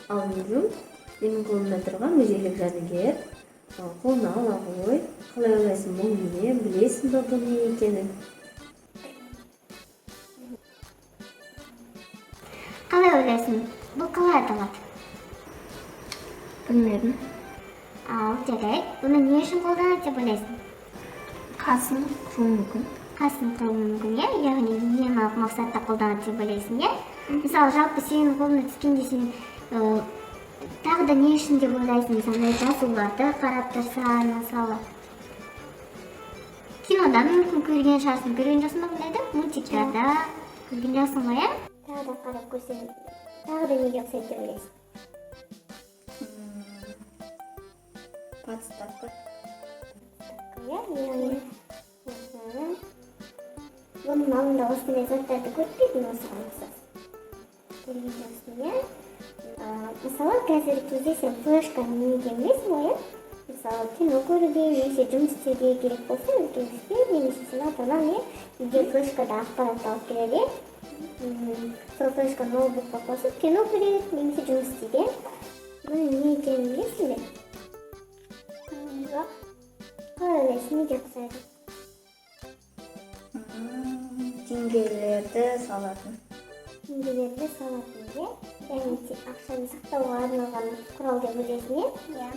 Ал өзүң менин колумда турган музейлик жадыгер. Колуна ала кой. Калай ойлойсуң бул эмне? Билесиң да бул эмне экенин? Қалай ойлайсың? Бұл қалай аталады? Билбедим. Ал жарайт. Бұны не үшін қолданады деп ойлайсың? Каасын куруу мүмкүн. Қасын қылуы мүмкін, иә? Яғни гигиеналық мақсатта қолданады деп ойлайсың, иә? Мысалы, жалпы сенің қолыңа түскенде сен тағы да не үшін деп ойлайсың? Сондай жазуларды қарап тұрсаң, мысалы. Кинода мүмкін көрген шығарсың, көрген жоқсың ба бұндайды? Мультиктарда көрген жоқсың ғой, иә? Тағы да қарап көрсең, тағы да неге ұқсайды деп ойлайсың? Подставка. Иә, бұның алдында осындай заттарды көріп осыған ұқсас. Көрген жоқсың, иә? Мысалы, қазіргі кезде сен флешканы неге білесің ғой, иә? Мысалы, кино көруге, немесе жұмыс істеуге керек болса, үлкендікке, немесе сен ата-анаң, иә? Үйге флешкада ақпарат алып келеді, сол флешканы ноутбукқа қосып, кино көреді, немесе жұмыс істейді, иә? Бұның не екенін білесің бе? Жоқ. Қалай ойлайсың, неге ұқсайды? Теңгелерди салатын. Теңгелерді салатын, иә? Яғни ақшаны сақтауға арналған құрал деп ойлайсың, иә? Иә.